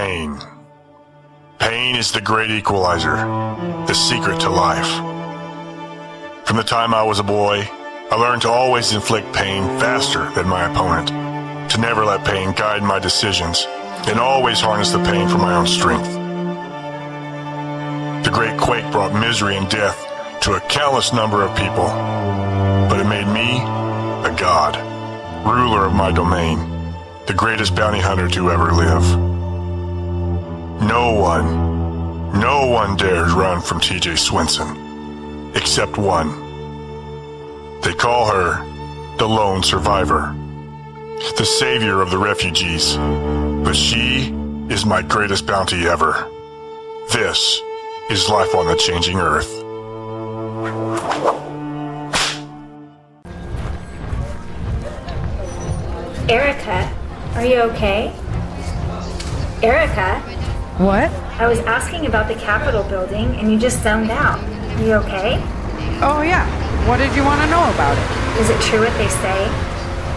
Pain. Pain is the great equalizer, the secret to life. From the time I was a boy, I learned to always inflict pain faster than my opponent, to never let pain guide my decisions, and always harness the pain for my own strength. The Great Quake brought misery and death to a countless number of people, but it made me a god, ruler of my domain, the greatest bounty hunter to ever live. No one dares run from TJ Swenson, except one. They call her the lone survivor, the savior of the refugees, but she is my greatest bounty ever. This is life on the changing earth. Erika, are you okay? Erika? What? I was asking about the Capitol building and you just zoned out. Are you okay? Oh yeah. What did you want to know about it? Is it true what they say?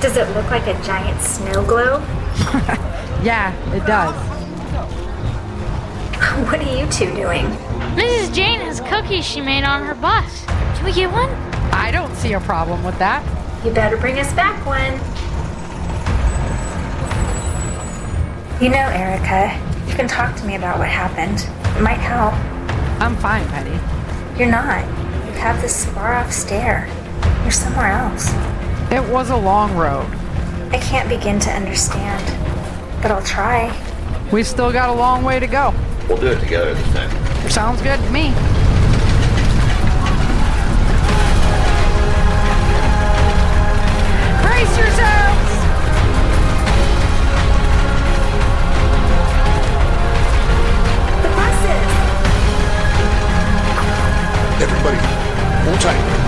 Does it look like a giant snow globe? Yeah, it does. What are you two doing? Mrs. Jane has cookies she made on her bus. Can we get one? I don't see a problem with that. You better bring us back one. You know, Erika, you can talk to me about what happened. It might help. I'm fine, Penny. You're not. You have this far-off stare. You're somewhere else. It was a long road. I can't begin to understand, but I'll try. We still got a long way to go. We'll do it together this time. Sounds good to me. Brace yourselves! The buses! Everybody, hold tight.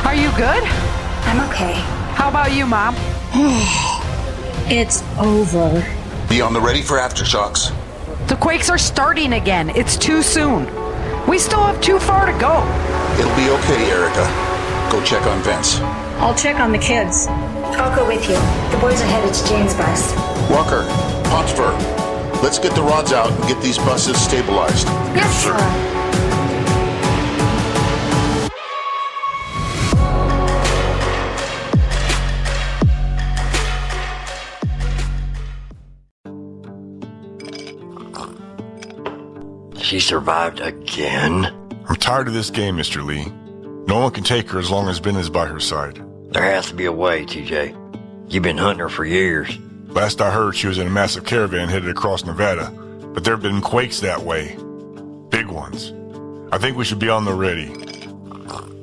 Are you good? I'm okay. How about you, Mom? It's over. Be on the ready for aftershocks. The quakes are starting again. It's too soon. We still have too far to go. It'll be okay, Erika. Go check on Vince. I'll check on the kids. I'll go with you. The boys are headed to Jane's bus. Walker, Hotspur, let's get the rods out and get these buses stabilized. Yes, sir. She survived again? I'm tired of this game, Mr. Lee. No one can take her as long as Ben is by her side. There has to be a way, TJ. You've been hunting her for years. Last I heard, she was in a massive caravan headed across Nevada, but there have been quakes that way. Big ones. I think we should be on the ready.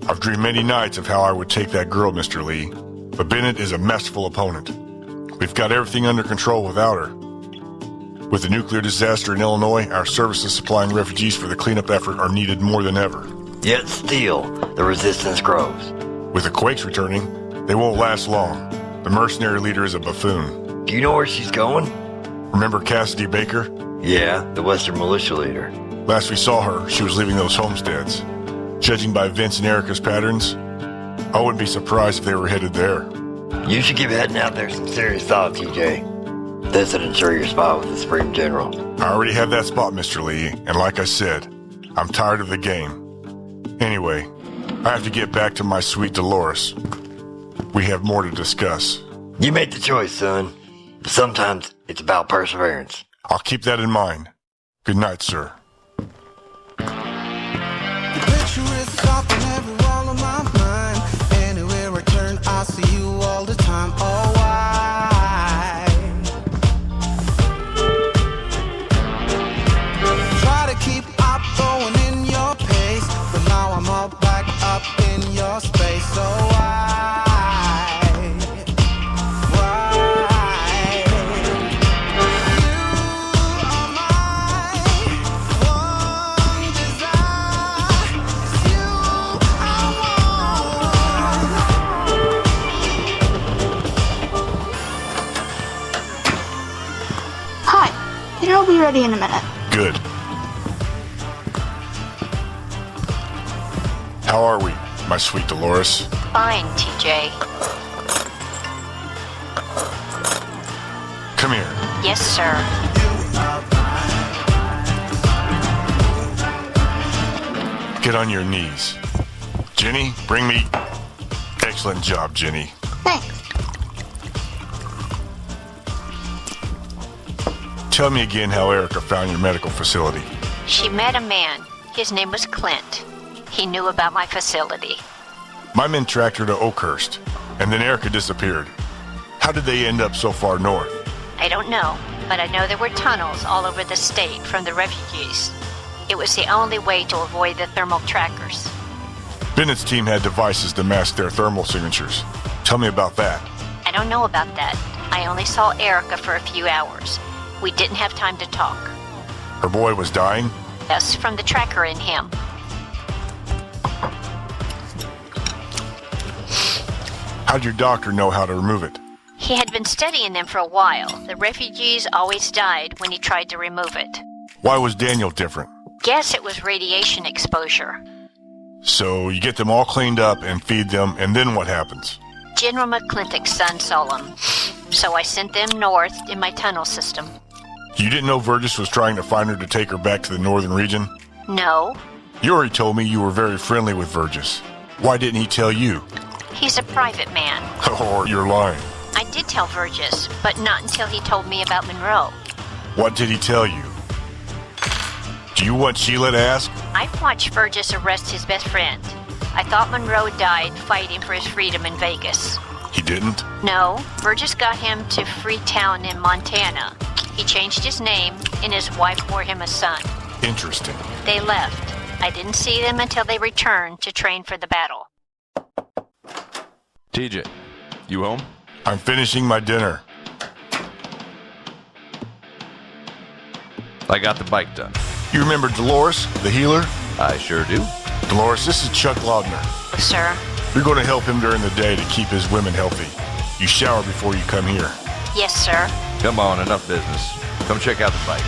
I've dreamed many nights of how I would take that girl, Mr. Lee, but Bennett is a masterful opponent. We've got everything under control without her. With the nuclear disaster in Illinois, our services supplying refugees for the cleanup effort are needed more than ever. Yet still, the resistance grows. With the quakes returning, they won't last long. The mercenary leader is a buffoon. Do you know where she's going? Remember Cassidy Baker? Yeah, the Western militia leader. Last we saw her, she was leaving those homesteads. Judging by Vince and Erika's patterns, I wouldn't be surprised if they were headed there. You should give heading out there some serious thought, TJ. This would ensure your spot with the Supreme General. I already have that spot, Mr. Lee, and like I said, I'm tired of the game. Anyway, I have to get back to my sweet Dolores. We have more to discuss. You made the choice, son. But sometimes it's about perseverance. I'll keep that in mind. Good night, sir. It'll be ready in a minute. Good. How are we, my sweet Dolores? Fine, TJ. Come here. Yes, sir. Get on your knees. Jenny, bring me... Excellent job, Jenny. Thanks. Tell me again how Erika found your medical facility. She met a man. His name was Clint. He knew about my facility. My men tracked her to Oakhurst, and then Erika disappeared. How did they end up so far north? I don't know, but I know there were tunnels all over the state from the refugees. It was the only way to avoid the thermal trackers. Bennett's team had devices to mask their thermal signatures. Tell me about that. I don't know about that. I only saw Erika for a few hours. We didn't have time to talk. Her boy was dying? Yes, from the tracker in him. How'd your doctor know how to remove it? He had been studying them for a while. The refugees always died when he tried to remove it. Why was Daniel different? Guess it was radiation exposure. So you get them all cleaned up and feed them, and then what happens? General McClintock's son saw them, so I sent them north in my tunnel system. You didn't know Virgis was trying to find her to take her back to the northern region? No. You already told me you were very friendly with Virgis. Why didn't he tell you? He's a private man. Or you're lying. I did tell Virgis, but not until he told me about Monroe. What did he tell you? Do you want Sheila to ask? I watched Virgis arrest his best friend. I thought Monroe died fighting for his freedom in Vegas. He didn't? No, Virgis got him to Freetown in Montana. He changed his name, and his wife bore him a son. Interesting. They left. I didn't see them until they returned to train for the battle. TJ, you home? I'm finishing my dinner. I got the bike done. You remember Dolores, the healer? I sure do. Dolores, this is Chuck Laudner. Sir? You're going to help him during the day to keep his women healthy. You shower before you come here. Yes, sir. Come on, enough business. Come check out the bike.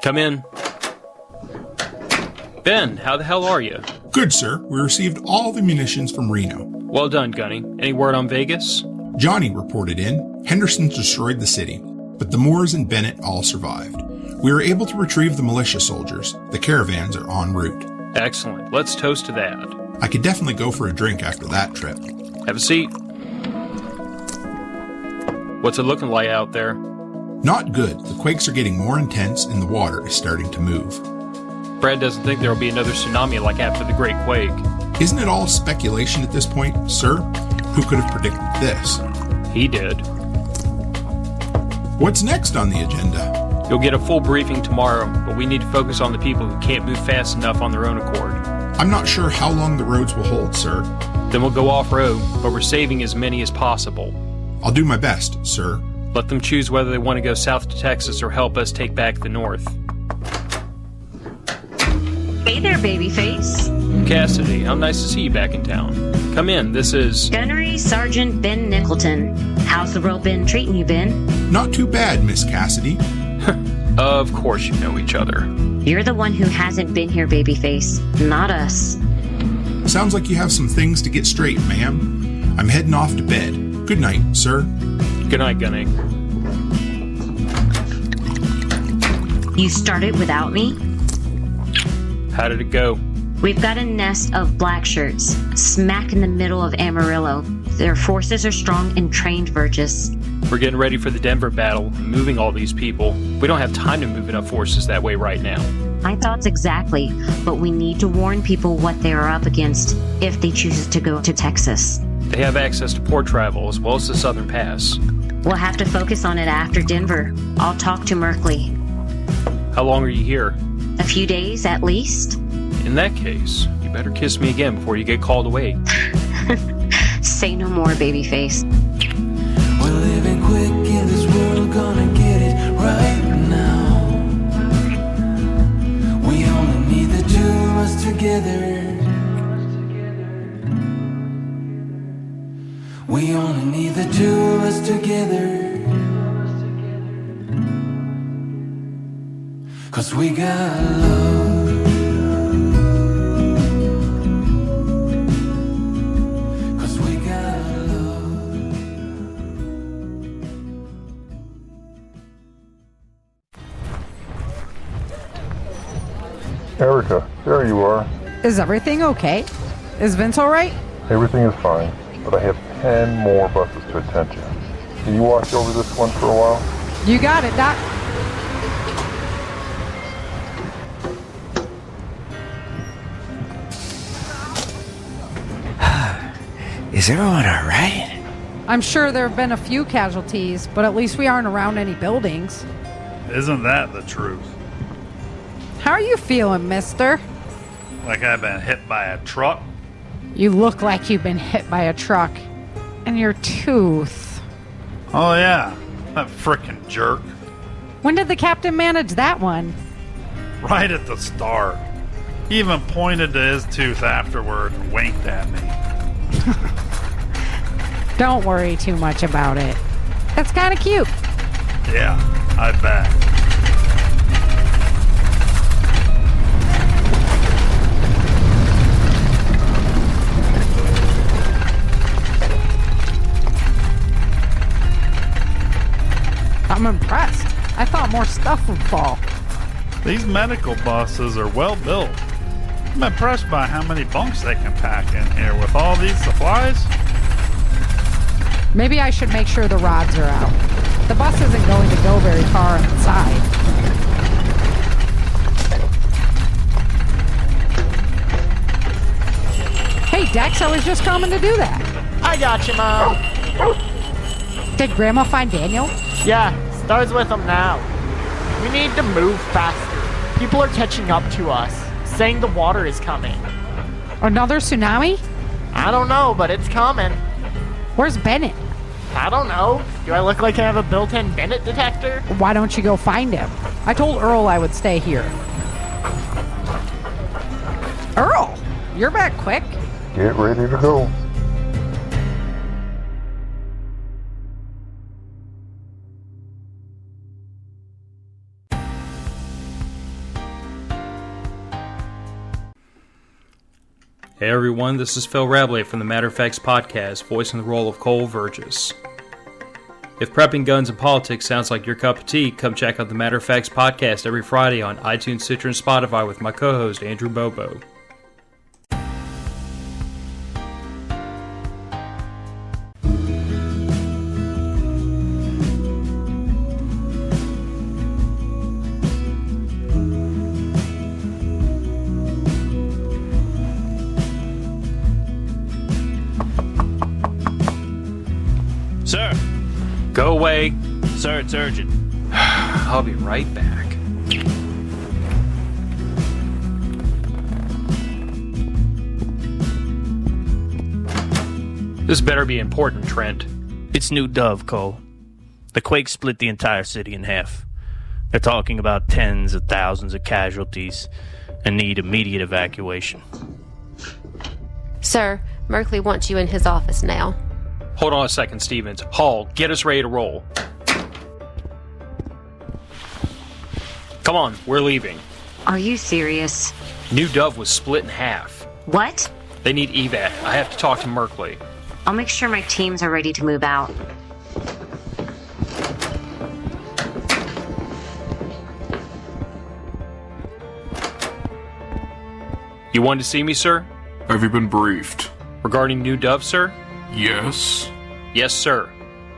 Come in. Ben, how the hell are you? Good, sir. We received all the munitions from Reno. Well done, Gunny. Any word on Vegas? Johnny reported in. Henderson's destroyed the city, but the Moores and Bennett all survived. We were able to retrieve the militia soldiers. The caravans are en route. Excellent. Let's toast to that. I could definitely go for a drink after that trip. Have a seat. What's it looking like out there? Not good. The quakes are getting more intense and the water is starting to move. Brad doesn't think there will be another tsunami like after the Great Quake. Isn't it all speculation at this point, sir? Who could have predicted this? He did. What's next on the agenda? You'll get a full briefing tomorrow, but we need to focus on the people who can't move fast enough on their own accord. I'm not sure how long the roads will hold, sir. Then we'll go off-road, but we're saving as many as possible. I'll do my best, sir. Let them choose whether they want to go south to Texas or help us take back the north. Hey there, babyface. Cassidy, how nice to see you back in town. Come in, this is... Gunnery Sergeant Ben Nicholton. How's the world been treating you, Ben? Not too bad, Miss Cassidy. Of course you know each other. You're the one who hasn't been here, babyface. Not us. Sounds like you have some things to get straight, ma'am. I'm heading off to bed. Good night, sir. Good night, Gunny. You started without me? How did it go? We've got a nest of black shirts, smack in the middle of Amarillo. Their forces are strong and trained, Virgis. We're getting ready for the Denver battle, moving all these people. We don't have time to move enough forces that way right now. My thoughts exactly, but we need to warn people what they are up against if they choose to go to Texas. They have access to port travel as well as the Southern Pass. We'll have to focus on it after Denver. I'll talk to Merkley. How long are you here? A few days at least. In that case, you better kiss me again before you get called away. Say no more, babyface. We're living quick in this world, gonna get it right now. We only need the two of us together. We only need the two of us together. 'Cause we got love. 'Cause we got love. Erika, there you are. Is everything okay? Is Vince alright? Everything is fine, but I have 10 more buses to attend to. Can you watch over this one for a while? You got it, Doc. Is everyone alright? I'm sure there have been a few casualties, but at least we aren't around any buildings. Isn't that the truth? How are you feeling, mister? Like I've been hit by a truck? You look like you've been hit by a truck. And your tooth. Oh yeah, that frickin' jerk. When did the captain manage that one? Right at the start. He even pointed to his tooth afterward and winked at me. Don't worry too much about it. That's kind of cute. Yeah, I bet. I'm impressed. I thought more stuff would fall. These medical buses are well built. I'm impressed by how many bunks they can pack in here with all these supplies. Maybe I should make sure the rods are out. The bus isn't going to go very far inside. Hey, Dex, I was just coming to do that. I got you, Mom. Did Grandma find Daniel? Yeah, Star's with him now. We need to move faster. People are catching up to us, saying the water is coming. Another tsunami? I don't know, but it's coming. Where's Bennett? I don't know. Do I look like I have a built-in Bennett detector? Why don't you go find him? I told Earl I would stay here. Earl, you're back quick. Get ready to go. Hey everyone, this is Phil Rabley from the Matter of Facts podcast, voicing the role of Cole Virgis. If prepping guns and politics sounds like your cup of tea, come check out the Matter of Facts podcast every Friday on iTunes, Stitcher, and Spotify with my co-host Andrew Bobo. Sir! Go away. Sir, it's urgent. I'll be right back. This better be important, Trent. It's New Dove, Cole. The quake split the entire city in half. They're talking about tens of thousands of casualties and need immediate evacuation. Sir, Merkley wants you in his office now. Hold on a second, Stevens. Hall, get us ready to roll. Come on, we're leaving. Are you serious? New Dove was split in half. What? They need evac. I have to talk to Merkley. I'll make sure my teams are ready to move out. You wanted to see me, sir? Have you been briefed? Regarding New Dove, sir? Yes. Yes, sir.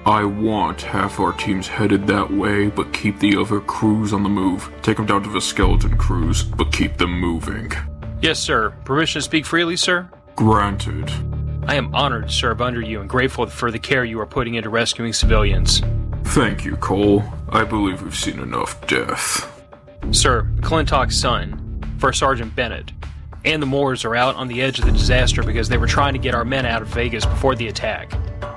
I want half our teams headed that way, but keep the other crews on the move. Take them down to the skeleton crews, but keep them moving. Yes, sir. Permission to speak freely, sir? Granted. I am honored to serve under you and grateful for the care you are putting into rescuing civilians. Thank you, Cole. I believe we've seen enough death. Sir, McClintock's son, First Sergeant Bennett, and the Moors are out on the edge of the disaster because they were trying to get our men out of Vegas before the attack.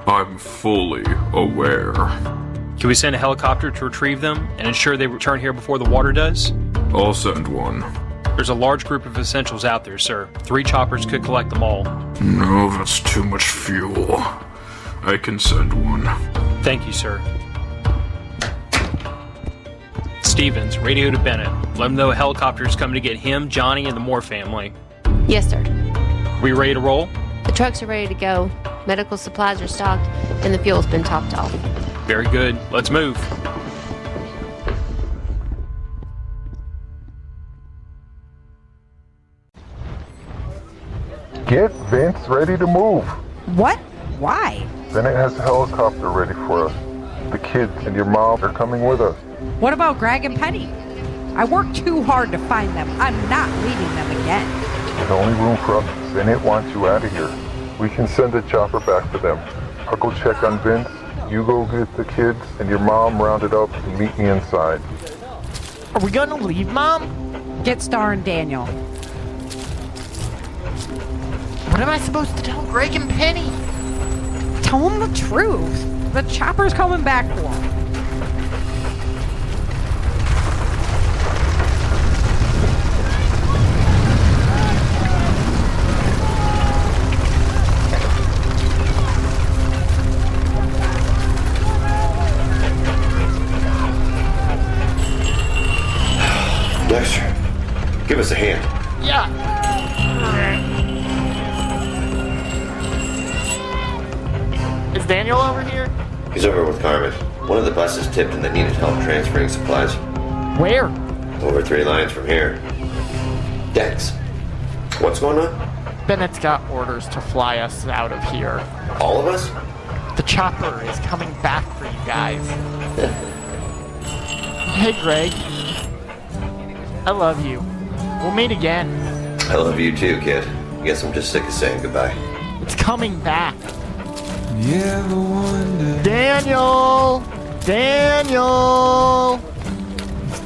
I'm fully aware. Can we send a helicopter to retrieve them and ensure they return here before the water does? I'll send one. There's a large group of essentials out there, sir. 3 choppers could collect them all. No, that's too much fuel. I can send one. Thank you, sir. Stevens, radio to Bennett. Let him know a helicopter is coming to get him, Johnny, and the Moore family. Yes, sir. We ready to roll? The trucks are ready to go. Medical supplies are stocked, and the fuel's been topped off. Very good. Let's move. Get Vince ready to move. What? Why? Bennett has a helicopter ready for us. The kids and your mom are coming with us. What about Greg and Penny? I worked too hard to find them. I'm not leaving them again. There's only room for us. Bennett wants you out of here. We can send a chopper back for them. I'll go check on Vince. You go get the kids and your mom rounded up and meet me inside. Are we gonna leave, Mom? Get Star and Daniel. What am I supposed to tell Greg and Penny? Tell them the truth. The chopper's coming back for them. Dexter, give us a hand. Yeah. Is Daniel over here? He's over with Carmen. One of the buses tipped and they needed help transferring supplies. Where? Over 3 lines from here. Dex, what's going on? Bennett's got orders to fly us out of here. All of us? The chopper is coming back for you guys. Hey, Greg. I love you. We'll meet again. I love you too, kid. Guess I'm just sick of saying goodbye. It's coming back. You ever wonder? Daniel! Daniel!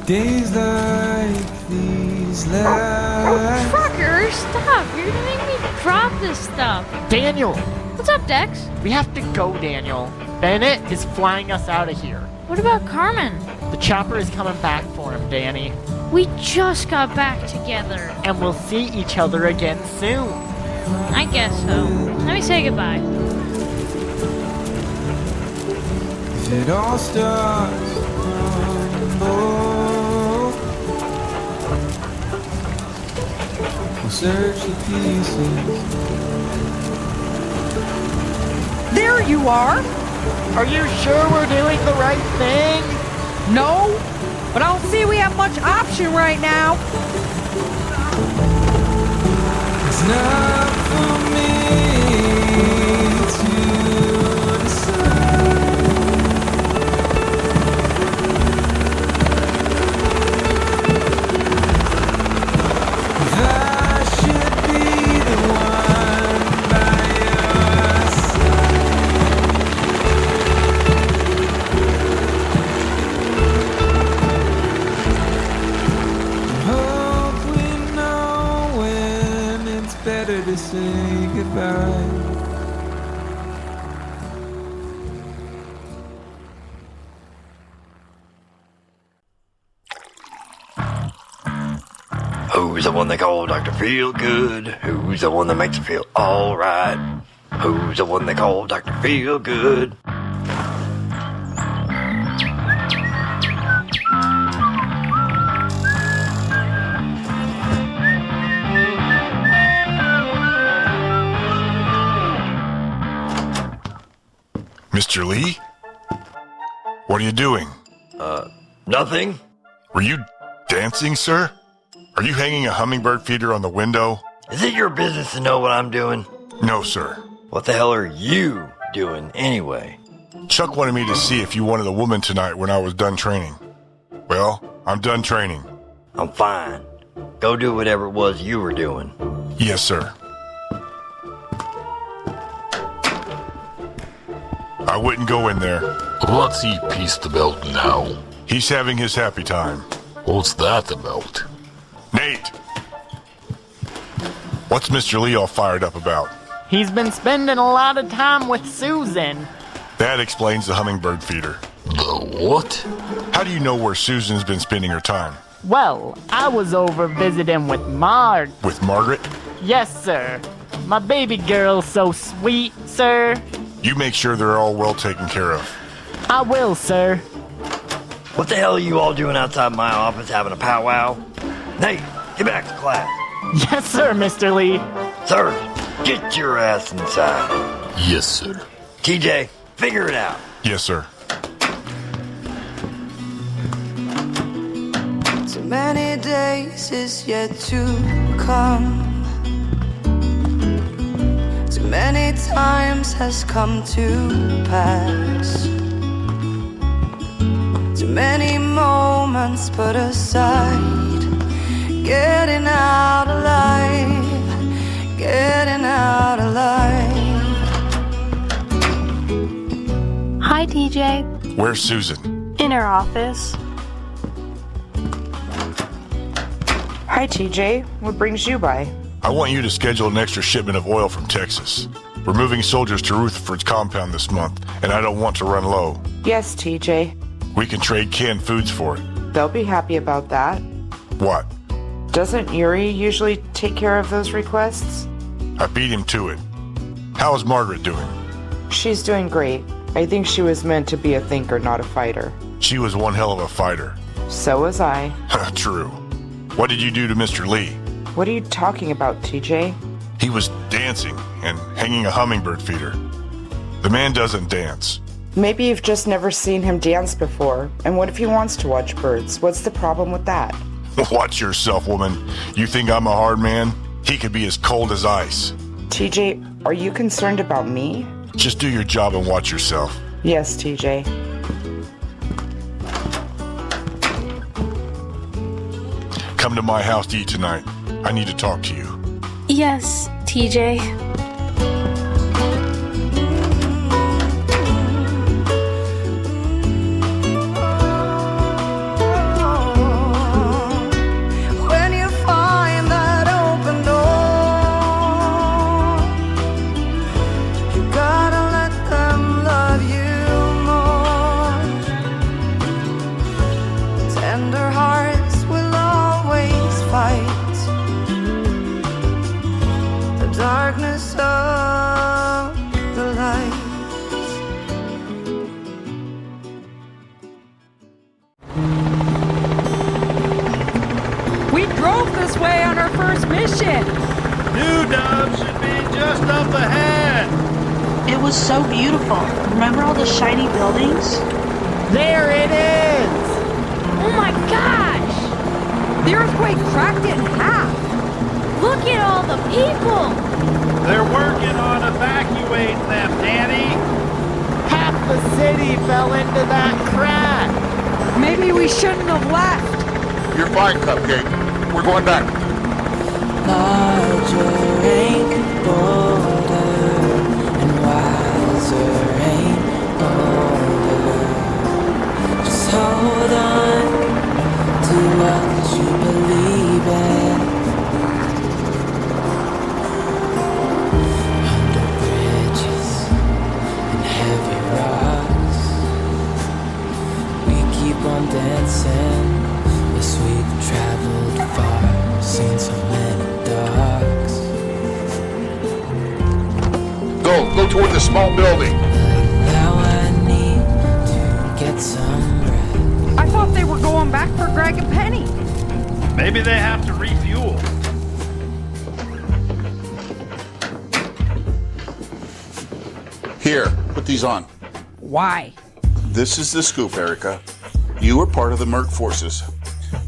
Days like these last. Fucker, stop. You're gonna make me drop this stuff. Daniel! What's up, Dex? We have to go, Daniel. Bennett is flying us out of here. What about Carmen? The chopper is coming back for him, Danny. We just got back together. And we'll see each other again soon. I guess so. Let me say goodbye. If it all starts to crumble, we'll search the pieces. There you are! Are you sure we're doing the right thing? No, but I don't see we have much option right now. It's not for me to decide. If I should be the one by your side. Hope we know when it's better to say goodbye. Who's the one they call Dr. Feelgood? Who's the one that makes you feel alright? Who's the one they call Dr. Feelgood? Mr. Lee? What are you doing? Nothing. Were you dancing, sir? Are you hanging a hummingbird feeder on the window? Is it your business to know what I'm doing? No, sir. What the hell are you doing anyway? Chuck wanted me to see if you wanted a woman tonight when I was done training. Well, I'm done training. I'm fine. Go do whatever it was you were doing. Yes, sir. I wouldn't go in there. What's he piece the belt now? He's having his happy time. What's that about? Nate! What's Mr. Lee all fired up about? He's been spending a lot of time with Susan. That explains the hummingbird feeder. The what? How do you know where Susan's been spending her time? Well, I was over visiting with Mark. With Margaret? Yes, sir. My baby girl's so sweet, sir. You make sure they're all well taken care of. I will, sir. What the hell are you all doing outside my office having a powwow? Nate, get back to class. Yes, sir, Mr. Lee. Sir, get your ass inside. Yes, sir. TJ, figure it out. Yes, sir. Too many days is yet to come. Too many times has come to pass. Too many moments put aside. Getting out alive. Getting out alive. Hi, TJ. Where's Susan? In her office. Hi, TJ. What brings you by? I want you to schedule an extra shipment of oil from Texas. We're moving soldiers to Rutherford's compound this month, and I don't want to run low. Yes, TJ. We can trade canned foods for it. They'll be happy about that. What? Doesn't Yuri usually take care of those requests? I beat him to it. How is Margaret doing? She's doing great. I think she was meant to be a thinker, not a fighter. She was one hell of a fighter. So was I. True. What did you do to Mr. Lee? What are you talking about, TJ? He was dancing and hanging a hummingbird feeder. The man doesn't dance. Maybe you've just never seen him dance before. And what if he wants to watch birds? What's the problem with that? Watch yourself, woman. You think I'm a hard man? He could be as cold as ice. TJ, are you concerned about me? Just do your job and watch yourself. Yes, TJ. Come to my house to eat tonight. I need to talk to you. Yes, TJ. When you find that open door, you gotta let them love you more. Tender hearts will always fight the darkness of the light. We drove this way on our first mission. New Dove should be just up ahead. It was so beautiful. Remember all the shiny buildings? There it is! Oh my gosh! The earthquake cracked it in half. Look at all the people! They're working on evacuating them, Danny. Half the city fell into that crack. Maybe we shouldn't have left. You're fine, Cupcake. We're going back. Larger ain't bolder, and wiser ain't bolder. Just hold on to what you believe in. Under bridges and heavy rocks, we keep on dancing. Yes, we've traveled far, seen so many darks. Go toward the small building. Now I need to get some rest. I thought they were going back for Greg and Penny. Maybe they have to refuel. Here, put these on. Why? This is the scoop, Erika. You are part of the Merc forces.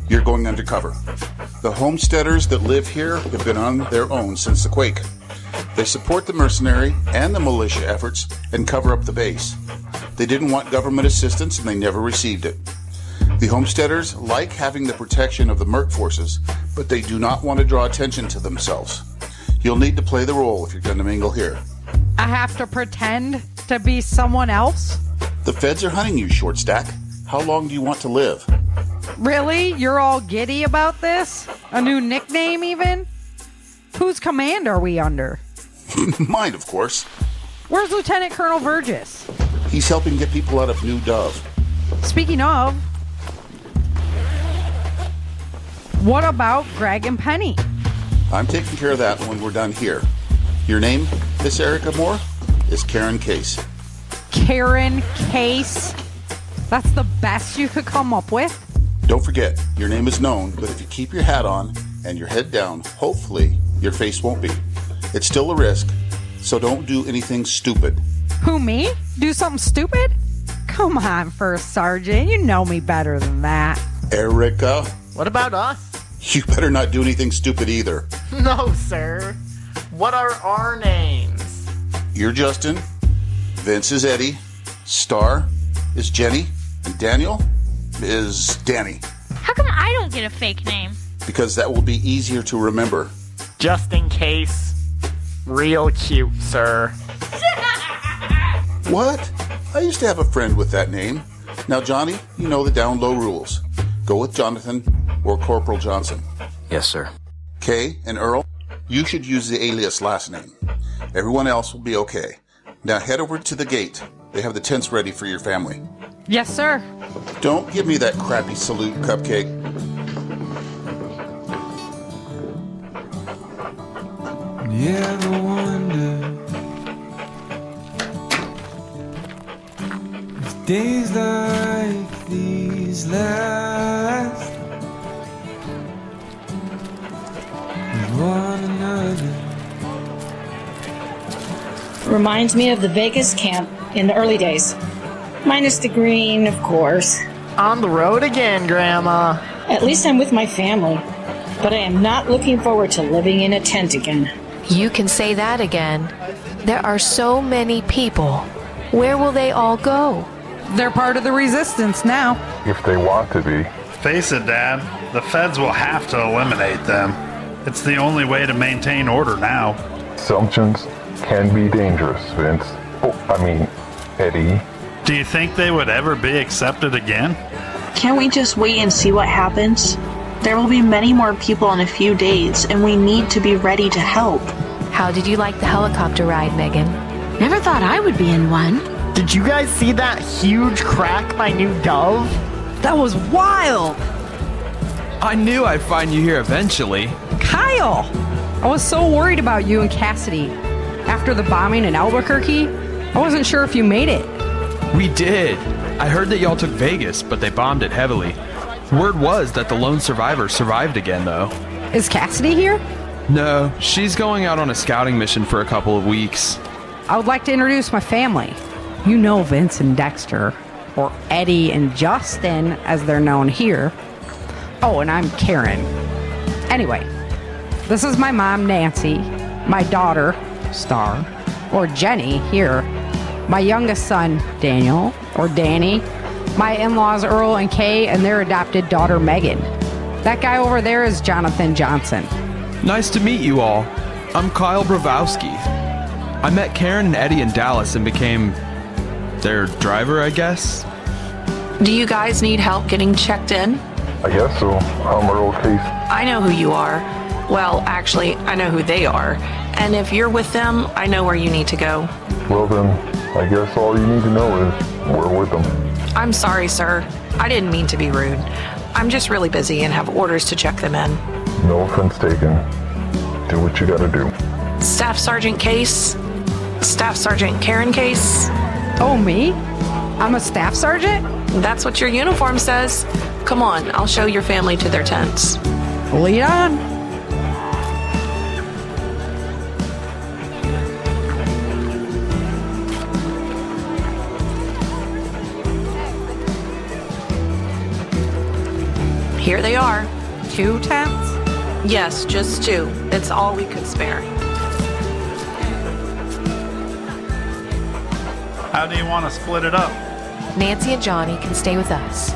You're going undercover. The homesteaders that live here have been on their own since the quake. They support the mercenary and the militia efforts and cover up the base. They didn't want government assistance and they never received it. The homesteaders like having the protection of the Merc forces, but they do not want to draw attention to themselves. You'll need to play the role if you're going to mingle here. I have to pretend to be someone else? The feds are hunting you, short stack. How long do you want to live? Really? You're all giddy about this? A new nickname, even? Whose command are we under? Mine, of course. Where's Lieutenant Colonel Virgis? He's helping get people out of New Dove. Speaking of, what about Greg and Penny? I'm taking care of that when we're done here. Your name, Miss Erika Moore, is Karen Case. Karen Case? That's the best you could come up with? Don't forget, your name is known, but if you keep your hat on and your head down, hopefully your face won't be. It's still a risk, so don't do anything stupid. Who, me? Do something stupid? Come on, First Sergeant. You know me better than that. Erika. What about us? You better not do anything stupid either. No, sir. What are our names? You're Justin, Vince is Eddie, Star is Jenny, and Daniel is Danny. How come I don't get a fake name? Because that will be easier to remember. Just in case. Real cute, sir. What? I used to have a friend with that name. Now, Johnny, you know the down low rules. Go with Jonathan or Corporal Johnson. Yes, sir. Kay and Earl, you should use the alias last name. Everyone else will be okay. Now head over to the gate. They have the tents ready for your family. Yes, sir. Don't give me that crappy salute, Cupcake. You ever wonder if days like these last with one another? Reminds me of the Vegas camp in the early days. Minus the green, of course. On the road again, Grandma. At least I'm with my family. But I am not looking forward to living in a tent again. You can say that again. There are so many people. Where will they all go? They're part of the resistance now. If they want to be. Face it, Dad. The feds will have to eliminate them. It's the only way to maintain order now. Assumptions can be dangerous, Vince. Eddie. Do you think they would ever be accepted again? Can't we just wait and see what happens? There will be many more people in a few days, and we need to be ready to help. How did you like the helicopter ride, Megan? Never thought I would be in one. Did you guys see that huge crack by New Dove? That was wild! I knew I'd find you here eventually. Kyle! I was so worried about you and Cassidy. After the bombing in Albuquerque, I wasn't sure if you made it. We did. I heard that y'all took Vegas, but they bombed it heavily. Word was that the lone survivor survived again, though. Is Cassidy here? No, she's going out on a scouting mission for a couple of weeks. I would like to introduce my family. You know Vince and Dexter, or Eddie and Justin, as they're known here. Oh, and I'm Karen. Anyway, this is my mom, Nancy, my daughter, Star, or Jenny here, my youngest son, Daniel, or Danny, my in-laws, Earl and Kay, and their adopted daughter, Megan. That guy over there is Jonathan Johnson. Nice to meet you all. I'm Kyle Bravowski. I met Karen and Eddie in Dallas and became their driver, I guess. Do you guys need help getting checked in? I guess so. I'm Earl Case. I know who you are. Well, actually, I know who they are. And if you're with them, I know where you need to go. Well then, I guess all you need to know is we're with them. I'm sorry, sir. I didn't mean to be rude. I'm just really busy and have orders to check them in. No offense taken. Do what you gotta do. Staff Sergeant Case? Staff Sergeant Karen Case? Oh, me? I'm a staff sergeant? That's what your uniform says. Come on, I'll show your family to their tents. Lead on. Here they are. 2 tents? Yes, just 2. It's all we could spare. How do you want to split it up? Nancy and Johnny can stay with us.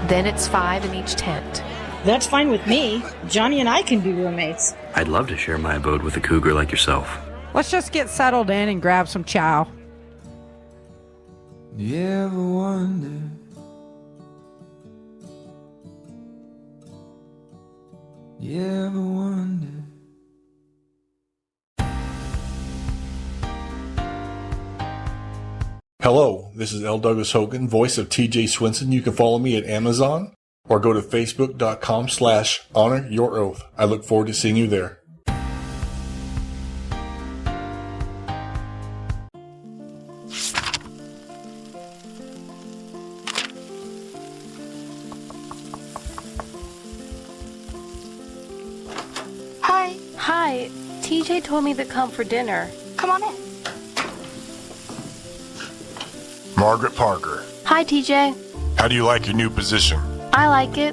Then it's 5 in each tent. That's fine with me. Johnny and I can be roommates. I'd love to share my abode with a cougar like yourself. Let's just get settled in and grab some chow. Do you ever wonder Hello, this is L. Douglas Hogan, voice of TJ Swinson. You can follow me at Amazon or go to facebook.com/honor-your-oath. I look forward to seeing you there. Hi. Hi. TJ told me to come for dinner. Come on in. Margaret Parker, Hi, TJ. how do you like your new position? I like it.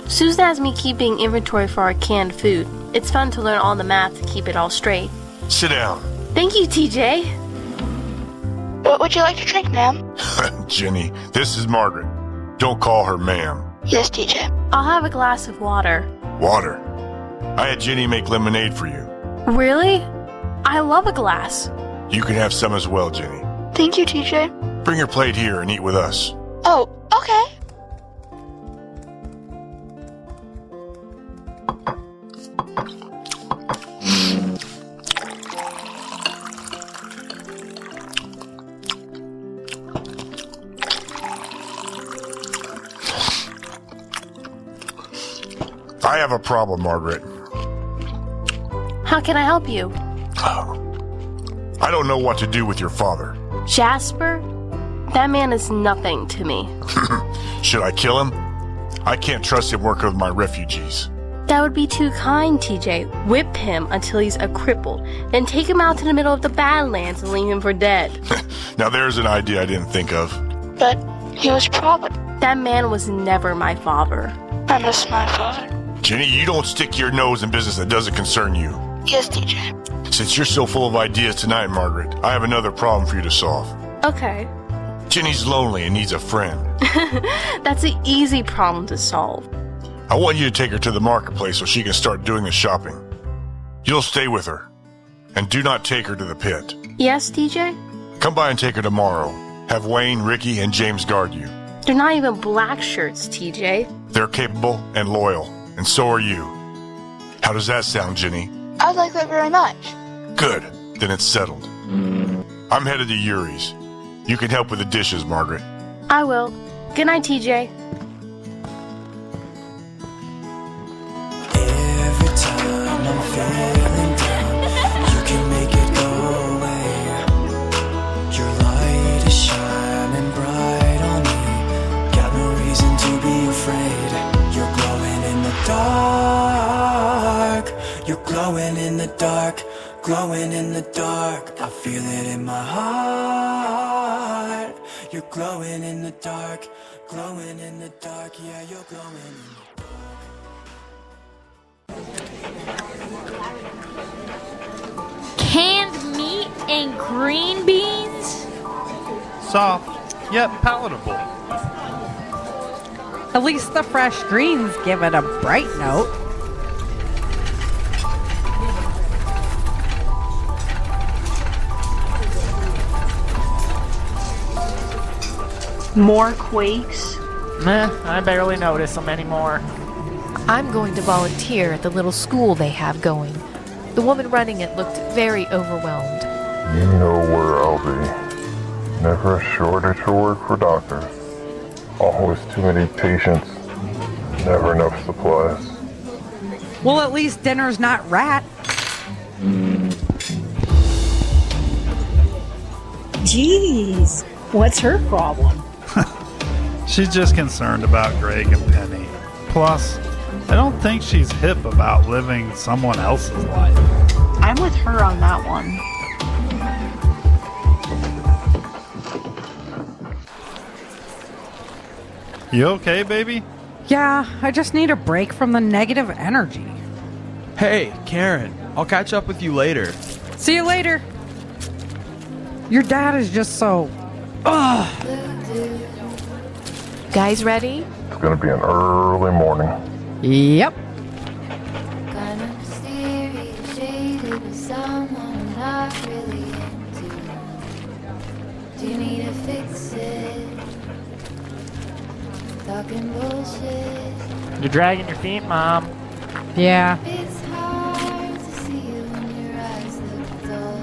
Susan has me keeping inventory for our canned food. It's fun to learn all the math to keep it all straight. Sit down. Thank you, TJ. What would you like to drink, ma'am? Jenny, this is Margaret. Don't call her ma'am. Yes, TJ. I'll have a glass of water. Water. I had Jenny make lemonade for you. Really? I love a glass. You can have some as well, Jenny. Thank you, TJ. Bring your plate here and eat with us. Oh, okay. I have a problem, Margaret. How can I help you? I don't know what to do with your father. Jasper? That man is nothing to me. Should I kill him? I can't trust him working with my refugees. That would be too kind, TJ. Whip him until he's a cripple, then take him out to the middle of the Badlands and leave him for dead. Now there's an idea I didn't think of. But he was probably... That man was never my father. I miss my father. Jenny, you don't stick your nose in business that doesn't concern you. Yes, TJ. Since you're so full of ideas tonight, Margaret, I have another problem for you to solve. Okay. Jenny's lonely and needs a friend. That's an easy problem to solve. I want you to take her to the marketplace so she can start doing the shopping. You'll stay with her. And do not take her to the pit. Yes, TJ? Come by and take her tomorrow. Have Wayne, Ricky, and James guard you. They're not even black shirts, TJ. They're capable and loyal, and so are you. How does that sound, Jenny? I like that very much. Good. Then it's settled. I'm headed to Yuri's. You can help with the dishes, Margaret. I will. Good night, TJ. Every time I'm feeling down, you can make it go away. Your light is shining bright on me. Got no reason to be afraid. You're glowing in the dark. You're glowing in the dark. Glowing in the dark. I feel it in my heart. You're glowing in the dark. Glowing in the dark. Yeah, you're glowing in the dark. Canned meat and green beans? Soft, yet palatable. At least the fresh greens give it a bright note. More quakes? Meh, I barely notice them anymore. I'm going to volunteer at the little school they have going. The woman running it looked very overwhelmed. You know where I'll be. Never a shortage of work for doctors. Always too many patients. Never enough supplies. Well, at least dinner's not rat. Jeez, what's her problem? She's just concerned about Greg and Penny. Plus, I don't think she's hip about living someone else's life. I'm with her on that one. You okay, baby? Yeah, I just need a break from the negative energy. Hey, Karen, I'll catch up with you later. See you later. Your dad is just so... Ugh. Guys ready? It's gonna be an early morning. Yep. Do you need to fix it? Talking bullshit. You're dragging your feet, Mom. Yeah. It's hard to see you when your eyes look dull.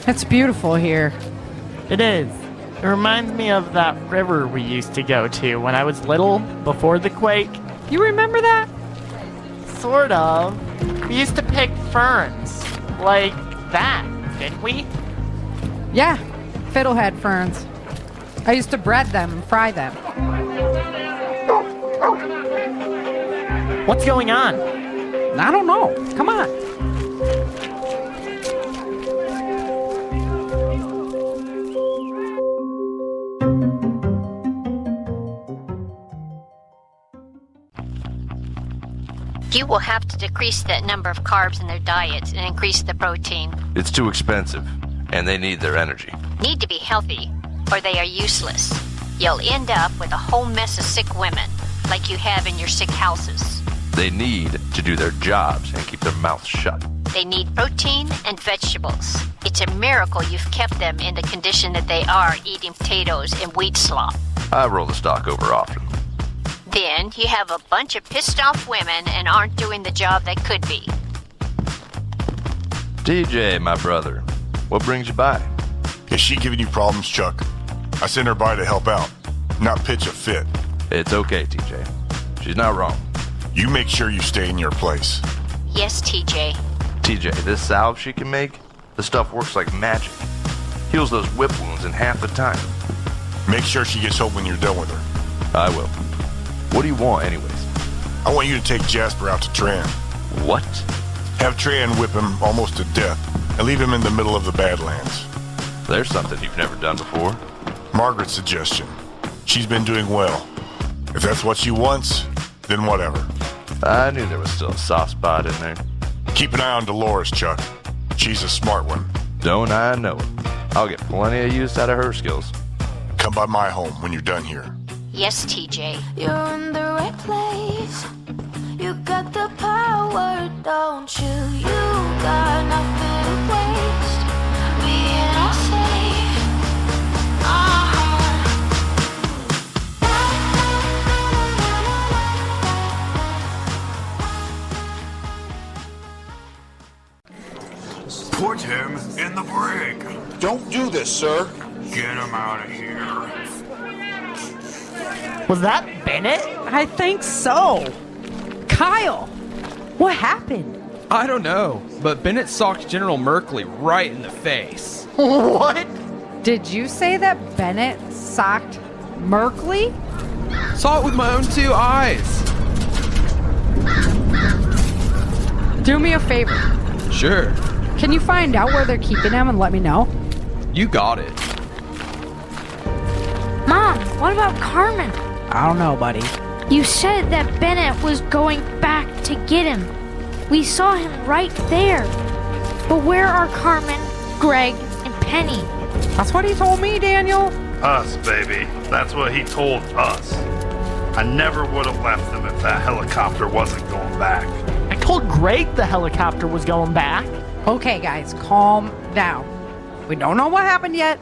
It's beautiful here. It is. It reminds me of that river we used to go to when I was little, before the quake. You remember that? Sort of. We used to pick ferns. Like that, didn't we? Yeah, fiddlehead ferns. I used to bread them and fry them. What's going on? I don't know. Come on. You will have to decrease that number of carbs in their diets and increase the protein. It's too expensive, and they need their energy. Need to be healthy, or they are useless. You'll end up with a whole mess of sick women, like you have in your sick houses. They need to do their jobs and keep their mouths shut. They need protein and vegetables. It's a miracle you've kept them in the condition that they are, eating potatoes and wheat slop. I roll the stock over often. Then you have a bunch of pissed off women and aren't doing the job they could be. TJ, my brother, what brings you by? Is she giving you problems, Chuck? I sent her by to help out, not pitch a fit. It's okay, TJ. She's not wrong. You make sure you stay in your place. Yes, TJ. TJ, this salve she can make, the stuff works like magic. Heals those whip wounds in half the time. Make sure she gets home when you're done with her. I will. What do you want, anyways? I want you to take Jasper out to Tran. What? Have Tran whip him almost to death and leave him in the middle of the Badlands. There's something you've never done before. Margaret's suggestion. She's been doing well. If that's what she wants, then whatever. I knew there was still a soft spot in there. Keep an eye on Dolores, Chuck. She's a smart one. Don't I know it? I'll get plenty of use out of her skills. Come by my home when you're done here. Yes, TJ. You're in the right place. You got the power, don't you? You got nothing to waste. Being all safe. Put him in the brig. Don't do this, sir. Get him out of here. Was that Bennett? I think so. Kyle, what happened? I don't know, but Bennett socked General Merkley right in the face. What? Did you say that Bennett socked Merkley? Saw it with my own 2 eyes. Do me a favor. Sure. Can you find out where they're keeping him and let me know? You got it. Mom, what about Carmen? I don't know, buddy. You said that Bennett was going back to get him. We saw him right there. But where are Carmen, Greg, and Penny? That's what he told me, Daniel. Us, baby. That's what he told us. I never would have left them if that helicopter wasn't going back. I told Greg the helicopter was going back. Okay, guys, calm down. We don't know what happened yet.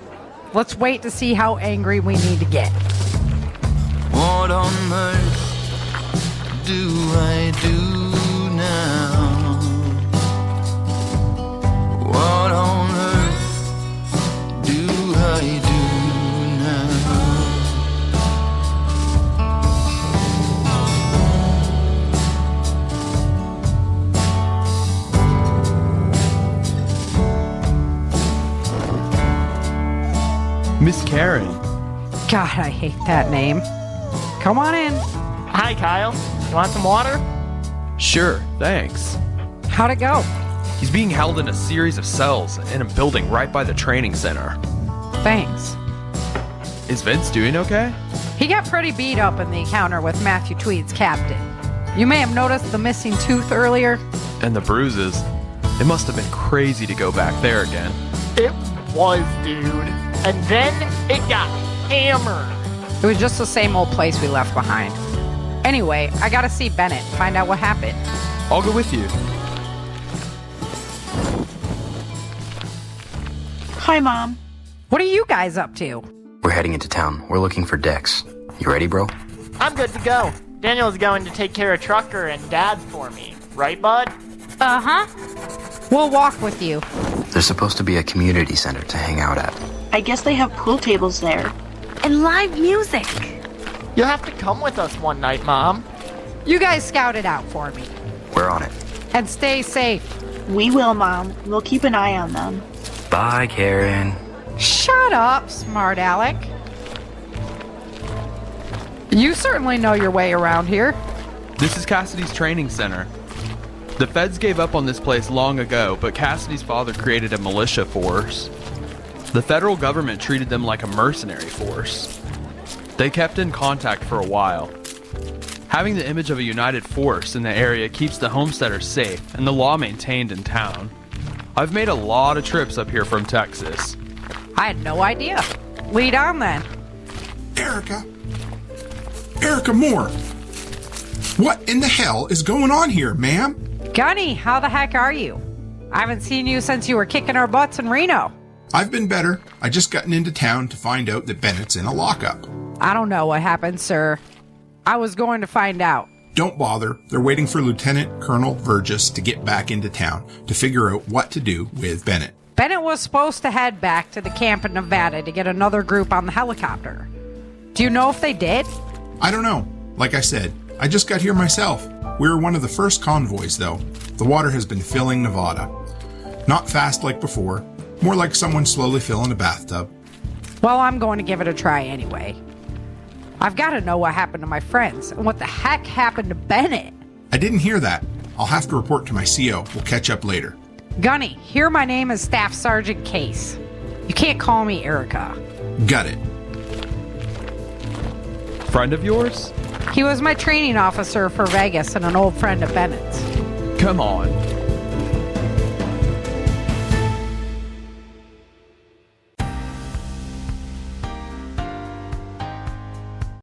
Let's wait to see how angry we need to get. What on earth do I do now? What on earth do I do now? Miss Karen. God, I hate that name. Come on in. Hi, Kyle. You want some water? Sure, thanks. How'd it go? He's being held in a series of cells in a building right by the training center. Thanks. Is Vince doing okay? He got pretty beat up in the encounter with Matthew Tweed's captain. You may have noticed the missing tooth earlier. And the bruises. It must have been crazy to go back there again. It was, dude. And then it got hammered. It was just the same old place we left behind. Anyway, I gotta see Bennett, find out what happened. I'll go with you. Hi, Mom. What are you guys up to? We're heading into town. We're looking for Dex. You ready, bro? I'm good to go. Daniel's going to take care of Trucker and Dad for me. Right, bud? Uh-huh. We'll walk with you. There's supposed to be a community center to hang out at. I guess they have pool tables there. And live music. You'll have to come with us one night, Mom. You guys scout it out for me. We're on it. And stay safe. We will, Mom. We'll keep an eye on them. Bye, Karen. Shut up, smart Alec. You certainly know your way around here. This is Cassidy's training center. The feds gave up on this place long ago, but Cassidy's father created a militia force. The federal government treated them like a mercenary force. They kept in contact for a while. Having the image of a united force in the area keeps the homesteaders safe and the law maintained in town. I've made a lot of trips up here from Texas. I had no idea. Lead on then. Erika Moore. What in the hell is going on here, ma'am? Gunny, how the heck are you? I haven't seen you since you were kicking our butts in Reno. I've been better. I just gotten into town to find out that Bennett's in a lockup. I don't know what happened, sir. I was going to find out. Don't bother. They're waiting for Lieutenant Colonel Virgis to get back into town to figure out what to do with Bennett. Bennett was supposed to head back to the camp in Nevada to get another group on the helicopter. Do you know if they did? I don't know. Like I said, I just got here myself. We were one of the first convoys, though. The water has been filling Nevada. Not fast like before, more like someone slowly filling a bathtub. Well, I'm going to give it a try anyway. I've got to know what happened to my friends, and what the heck happened to Bennett. I didn't hear that. I'll have to report to my CO. We'll catch up later. Gunny, here my name is Staff Sergeant Case. You can't call me Erika. Got it. Friend of yours? He was my training officer for Vegas and an old friend of Bennett's. Come on.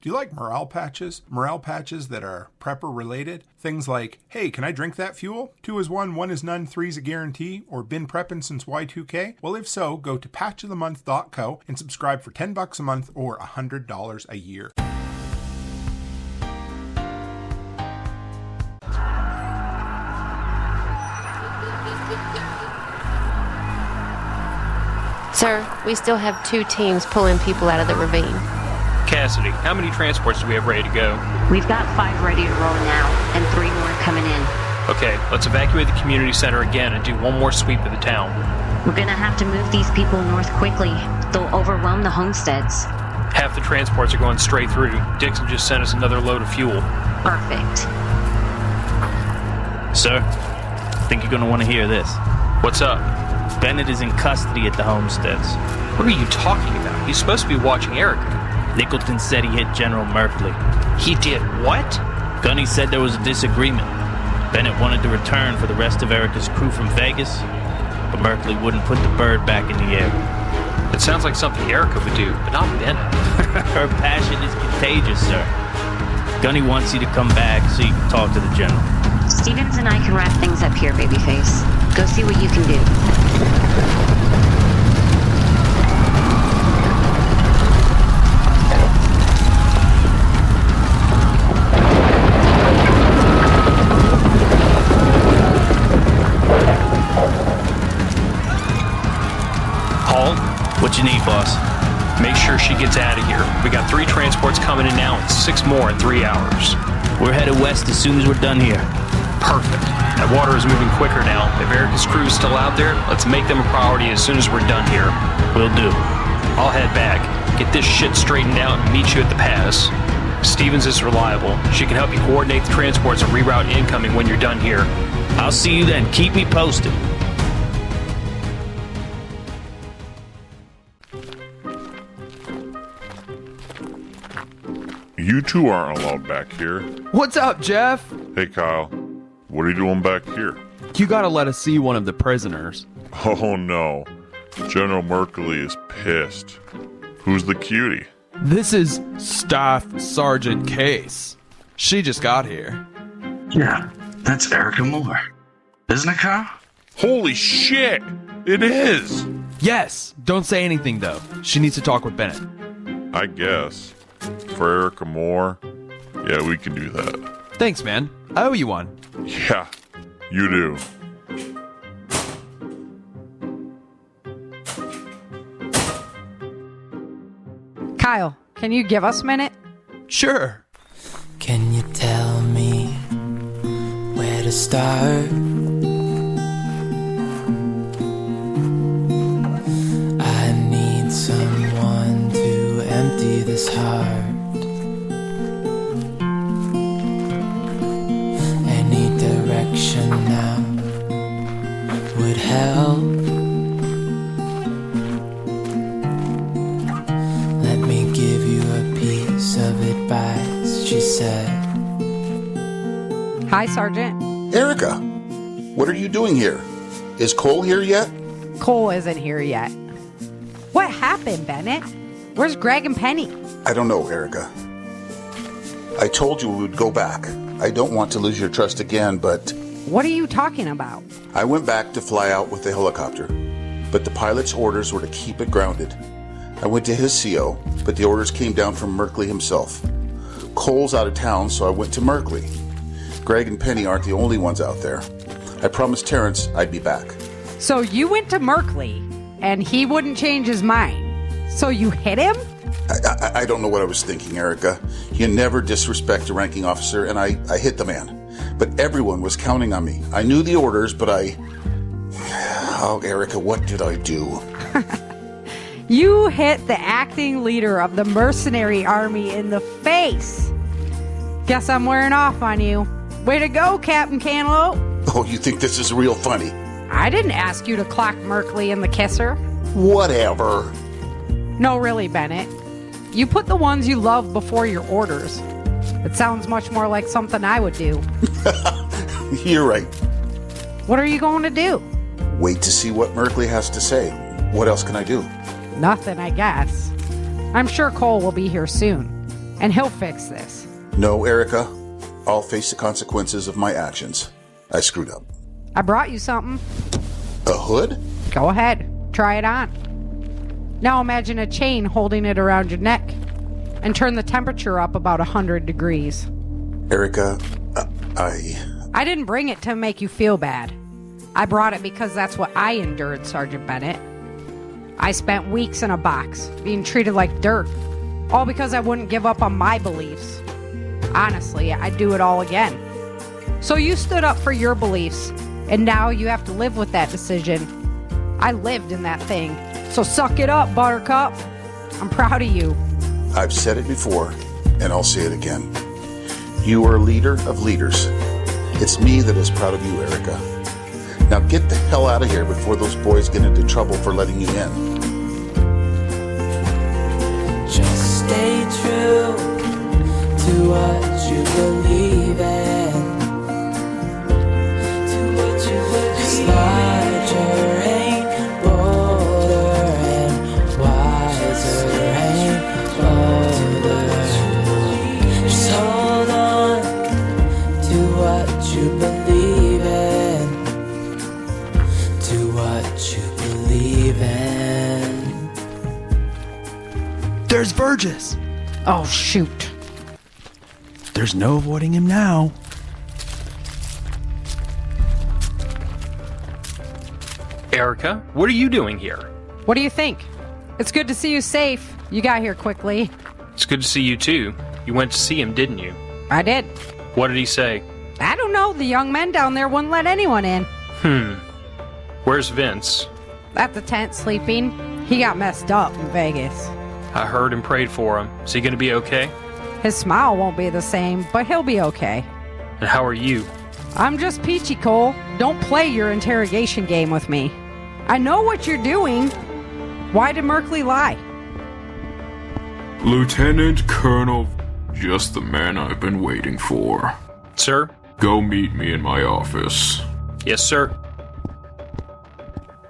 Do you like morale patches? Morale patches that are prepper related? Things like, hey, can I drink that fuel? 2 is 1, 1 is none, 3's a guarantee? Or been prepping since Y2K? Well, if so, go to patchofthemonth.co and subscribe for $10 a month or $100 a year. Sir, we still have 2 teams pulling people out of the ravine. Cassidy, how many transports do we have ready to go? We've got 5 ready to roll now, and 3 more coming in. Okay, let's evacuate the community center again and do one more sweep of the town. We're gonna have to move these people north quickly. They'll overwhelm the homesteads. Half the transports are going straight through. Dixon just sent us another load of fuel. Perfect. Sir, I think you're gonna want to hear this. What's up? Bennett is in custody at the homesteads. What are you talking about? He's supposed to be watching Erika. Nicholton said he hit General Merkley. He did what? Gunny said there was a disagreement. Bennett wanted to return for the rest of Erika's crew from Vegas, but Merkley wouldn't put the bird back in the air. It sounds like something Erika would do, but not Bennett. Her passion is contagious, sir. Gunny wants you to come back so you can talk to the general. Stevens and I can wrap things up here, babyface. Go see what you can do. What you need, boss? Make sure she gets out of here. We got 3 transports coming in now and 6 more in 3 hours. We're headed west as soon as we're done here. Perfect. That water is moving quicker now. If Erika's crew is still out there, let's make them a priority as soon as we're done here. Will do. I'll head back, get this shit straightened out, and meet you at the pass. Stevens is reliable. She can help you coordinate the transports and reroute incoming when you're done here. I'll see you then. Keep me posted. You two aren't allowed back here. What's up, Jeff? Hey, Kyle. What are you doing back here? You gotta let us see one of the prisoners. Oh, no. General Merkley is pissed. Who's the cutie? This is Staff Sergeant Case. She just got here. Yeah, that's Erika Moore. Isn't it, Kyle? Holy shit! It is! Yes! Don't say anything, though. She needs to talk with Bennett. I guess. For Erika Moore, Yeah, we can do that. Thanks, man. I owe you one. Yeah, you do. Kyle, can you give us a minute? Sure. Can you tell me where to start? I need someone to empty this heart. Any direction now would help. Let me give you a piece of advice, she said. Hi, Sergeant. Erika, what are you doing here? Is Cole here yet? Cole isn't here yet. What happened, Bennett? Where's Greg and Penny? I don't know, Erika. I told you we would go back. I don't want to lose your trust again, but... What are you talking about? I went back to fly out with the helicopter, but the pilot's orders were to keep it grounded. I went to his CO, but the orders came down from Merkley himself. Cole's out of town, so I went to Merkley. Greg and Penny aren't the only ones out there. I promised Terrence I'd be back. So you went to Merkley, and he wouldn't change his mind. So you hit him? I don't know what I was thinking, Erika. You never disrespect a ranking officer, and I hit the man. But everyone was counting on me. I knew the orders, but Oh, Erika, what did I do? You hit the acting leader of the mercenary army in the face. Guess I'm wearing off on you. Way to go, Captain Cantaloupe. Oh, you think this is real funny? I didn't ask you to clock Merkley in the kisser. Whatever. No, really, Bennett. You put the ones you love before your orders. It sounds much more like something I would do. You're right. What are you going to do? Wait to see what Merkley has to say. What else can I do? Nothing, I guess. I'm sure Cole will be here soon, and he'll fix this. No, Erika. I'll face the consequences of my actions. I screwed up. I brought you something. A hood? Go ahead. Try it on. Now imagine a chain holding it around your neck, and turn the temperature up about 100 degrees. Erika, I didn't bring it to make you feel bad. I brought it because that's what I endured, Sergeant Bennett. I spent weeks in a box, being treated like dirt, all because I wouldn't give up on my beliefs. Honestly, I'd do it all again. So you stood up for your beliefs, and now you have to live with that decision. I lived in that thing, so suck it up, Buttercup. I'm proud of you. I've said it before, and I'll say it again. You are a leader of leaders. It's me that is proud of you, Erika. Now get the hell out of here before those boys get into trouble for letting you in. Just stay true to what you believe in. To what you believe in. 'Cause larger ain't bolder and wiser ain't bolder. Just hold on to what you believe in. To what you believe in. There's Virgis. Oh, shoot. There's no avoiding him now. Erika, what are you doing here? What do you think? It's good to see you safe. You got here quickly. It's good to see you too. You went to see him, didn't you? I did. What did he say? I don't know. The young men down there wouldn't let anyone in. Where's Vince? At the tent sleeping. He got messed up in Vegas. I heard and prayed for him. Is he going to be okay? His smile won't be the same, but he'll be okay. And how are you? I'm just peachy, Cole. Don't play your interrogation game with me. I know what you're doing. Why did Merkley lie? Lieutenant Colonel, just the man I've been waiting for. Sir? Go meet me in my office. Yes, sir.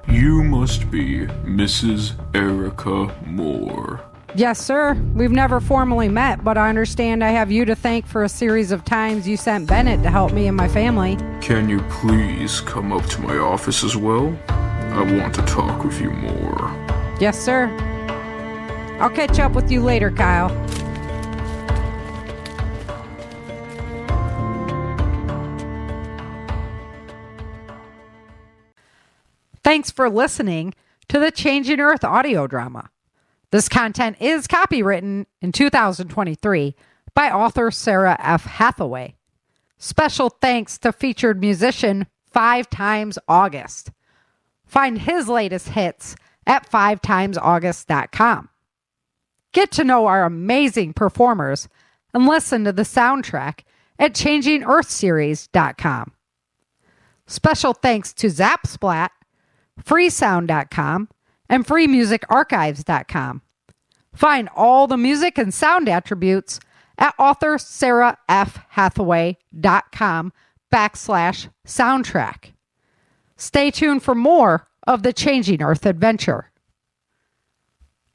You must be Mrs. Erika Moore. Yes, sir. We've never formally met, but I understand I have you to thank for a series of times you sent Bennett to help me and my family. Can you please come up to my office as well? I want to talk with you more. Yes, sir. I'll catch up with you later, Kyle. Thanks for listening to the Changing Earth audio drama. This content is copywritten in 2023 by author Sarah F. Hathaway. Special thanks to featured musician 5 Times August. Find his latest hits at 5timesaugust.com. Get to know our amazing performers and listen to the soundtrack at changingearthseries.com. Special thanks to Zapsplat, freesound.com, and freemusicarchives.com. Find all the music and sound attributes at author sarahfhathaway.com/soundtrack. Stay tuned for more of the Changing Earth adventure.